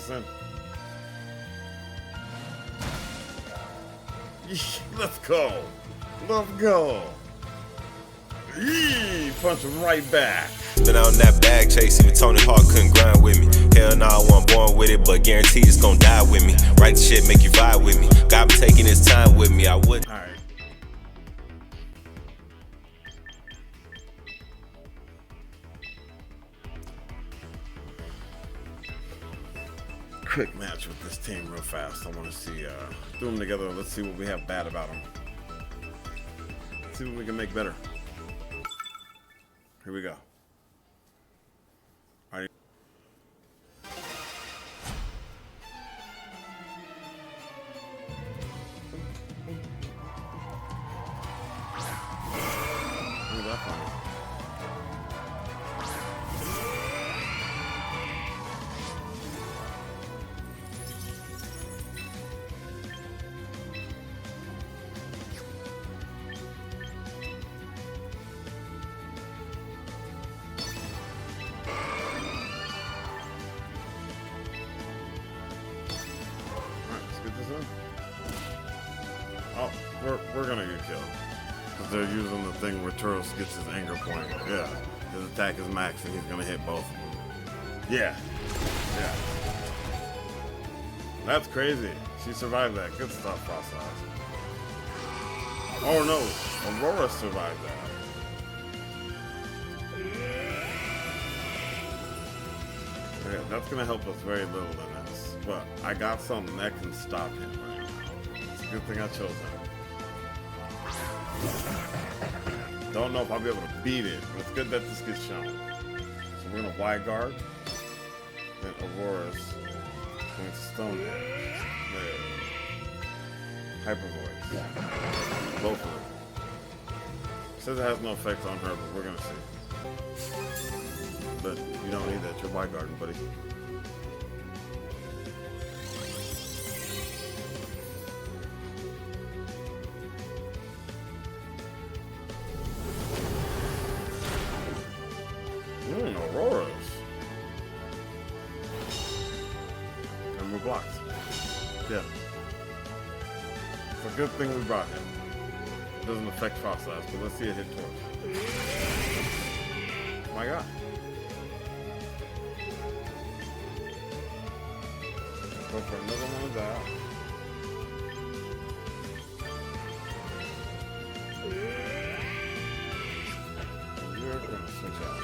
this in. Let's go. Let's go. Yee, punch him right back. Been out in that bag chase, even Tony Hawk couldn't grind with me. Hell nah, I wasn't born with it, but guaranteed it's gonna die with me. Write the shit, make you vibe with me. God been taking his time with me, I wouldn't. Alright. Quick match with this team real fast. I want to see, do them together. Let's see what we have bad about them. Let's see what we can make better. Here we go. All right. Look at that one. Oh, we're gonna get killed. Because they're using the thing where Turles gets his anger point. Yeah. His attack is max and he's gonna hit both of them. Yeah. Yeah. That's crazy. She survived that. Good stuff, Frostlass. Oh no. Aurora survived that. Okay, that's gonna help us very little in this. But I got something that can stop him right now. It's a good thing I chose him. Don't know if I'll be able to beat it, but it's good that this gets shown. So we're gonna wide guard. Then Aurora's going to stone damage. There. Hyper voice. Both of them. Says it has no effect on her, but we're gonna see. But you don't need that. You're wide guarding, buddy. Auroras. And we're blocked. Yeah. It's a good thing we brought him. It doesn't affect Frostlass, but let's see it hit Torch. Oh my god. Go for another one of that. You're gonna switch out.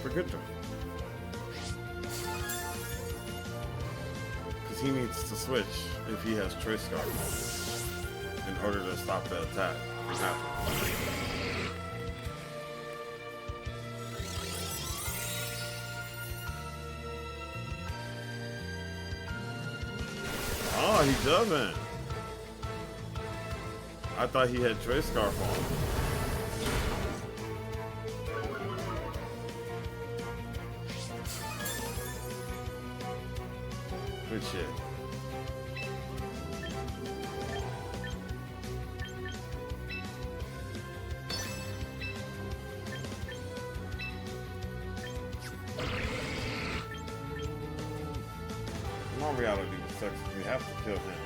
For good turn. Because he needs to switch if he has Choice Scarf in order to stop the attack from happening. Oh, he doesn't. I thought he had Choice Scarf on. Good shit. One reality sucks. We have to kill him.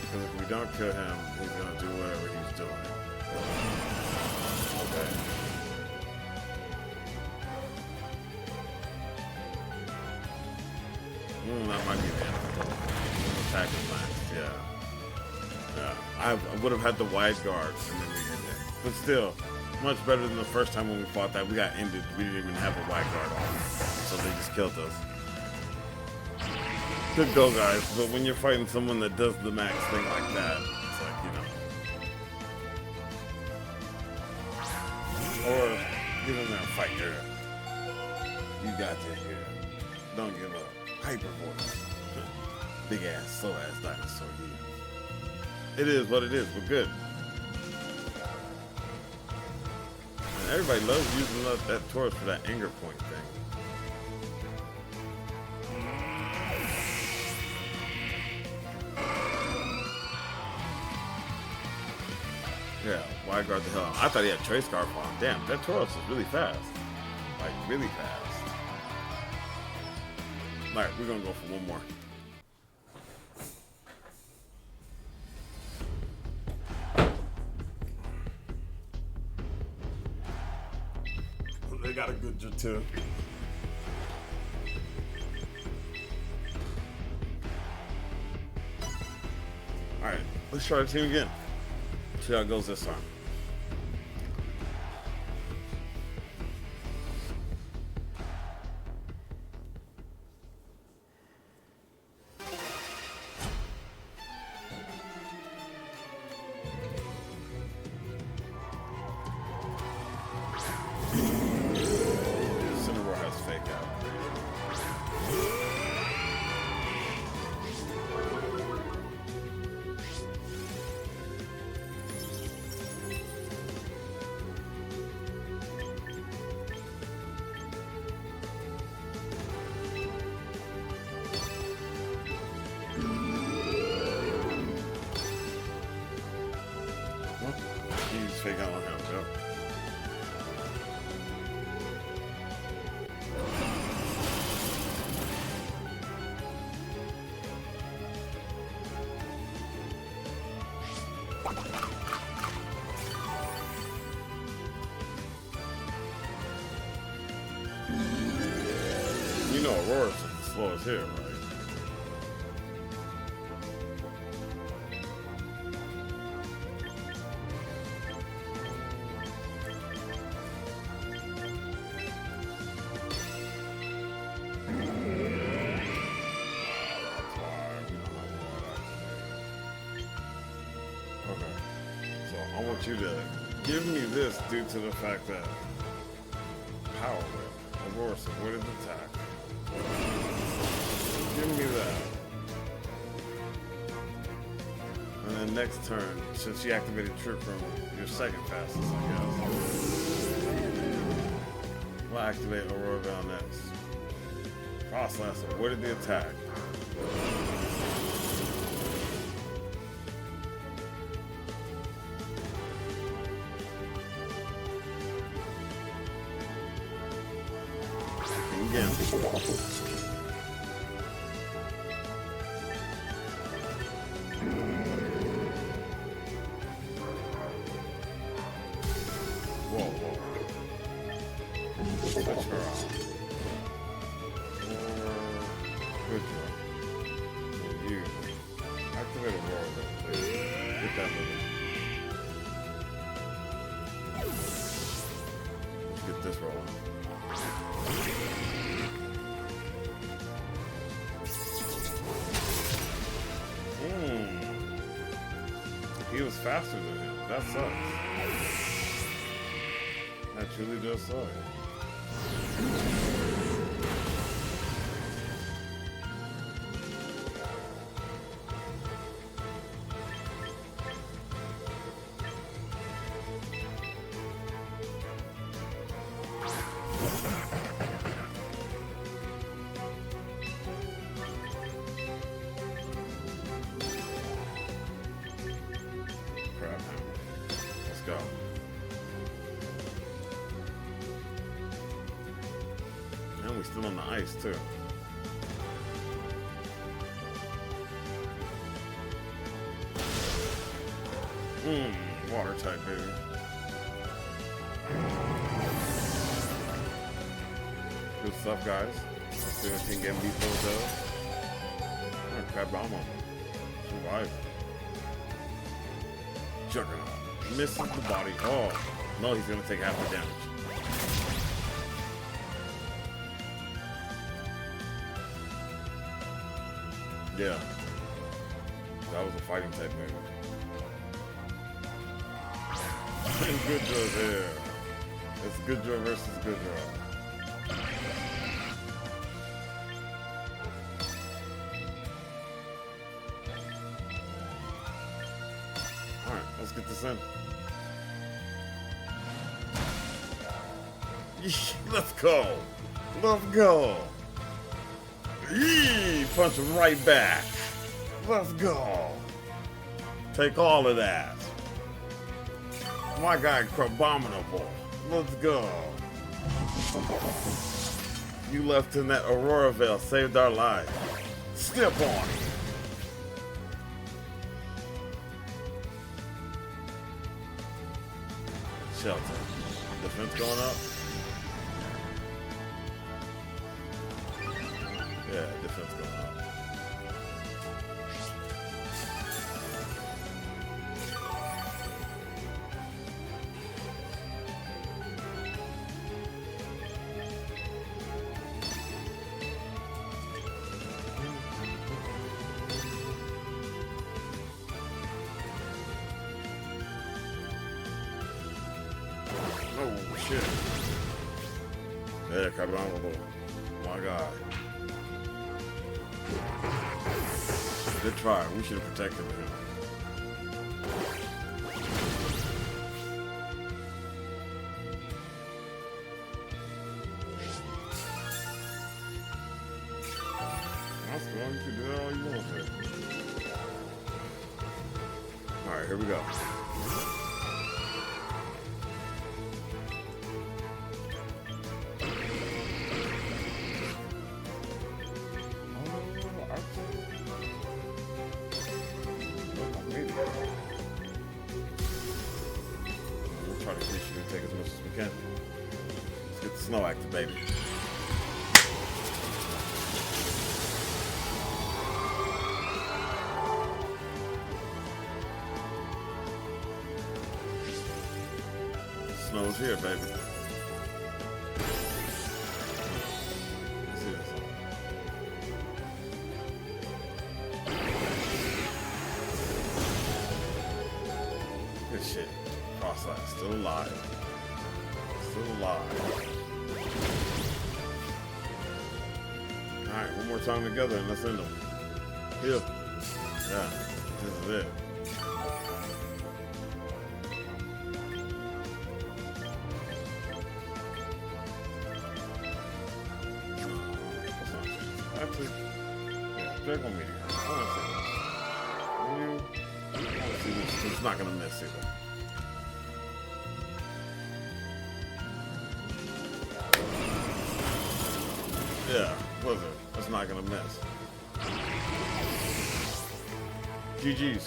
Because if we don't kill him, he's gonna do whatever he's doing. Okay. That might be the end. Attack is max, yeah. Yeah. I would have had the wide guard and then we ended it. But still, much better than the first time when we fought that. We got ended. We didn't even have a wide guard on. So they just killed us. Good go, guys. But when you're fighting someone that does the max thing like that, it's like, Or get in there and fight her. You got this here. Don't give up. Hyper voice. Big ass, slow ass dinosaur here. It is what it is. We're good. And everybody loves using that torch for that anger point thing. Yeah, wide guard the hell out. I thought he had Trace Scarf on. Damn, that Tauros is really fast. like really fast. Alright, we're gonna go for one more. They got a good too. Alright, let's try the team again. See how it goes this time. Fake out on him, go. You know Aurora's as slow as here, right? I want you to give me this due to the fact that Power Whip, Aurora's avoided attack. Give me that. And then next turn, since you activated Trick Room, you're second fastest, I guess. We'll activate Aurora Veil next. Frostlass avoided the attack. Again. Whoa. Switch her off. Good job. You activate Aurora, please. Get that moving. Let's get this rolling. He was faster than him. That sucks. That truly does suck. Go. And we're still on the ice too. Water type, baby. Good stuff, guys. Let's see if we can get beat those though. Crabama. Survive. Juggernaut. Misses the body. Oh, no, he's gonna take half the damage. Yeah. That was a fighting type move. Good draw there. It's good draw versus good draw. Alright, let's get this in. Let's go. Let's go. Yee! Punch him right back. Let's go. Take all of that. My guy, Abominable. Let's go. You left in that Aurora Veil, saved our lives. Step on. Shelter. Defense going up. Yeah, defense going up. Oh shit. Yeah, cabrón. Oh my god. Good try. We should have protected him. That's going to do all you want to. Alright, here we go. We'll try to get you to take as much as we can. Let's get the snow activated. Snow's here, baby. Let's see this. Good shit. Crossline still alive. Still alive. Alright, one more time together and let's end them. Here. Yeah, this is it. Actually, yeah, Draco Meteor. I want to see this. It's not gonna miss either. Yeah, Blizzard. That's not gonna miss. GG's.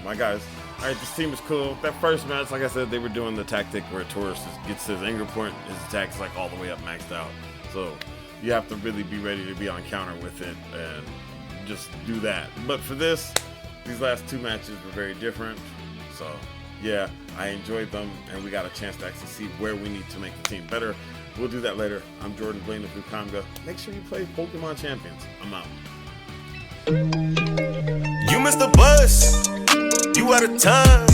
My guys. Alright, this team is cool. That first match, like I said, they were doing the tactic where Taurus gets his anger point, his attack's like all the way up maxed out. So you have to really be ready to be on counter with it and just do that. But for this, these last two matches were very different. So yeah, I enjoyed them and we got a chance to actually see where we need to make the team better. We'll do that later. I'm Jordan Blaine of Comga. Make sure you play Pokémon Champions. I'm out. You missed the bus. You out of time.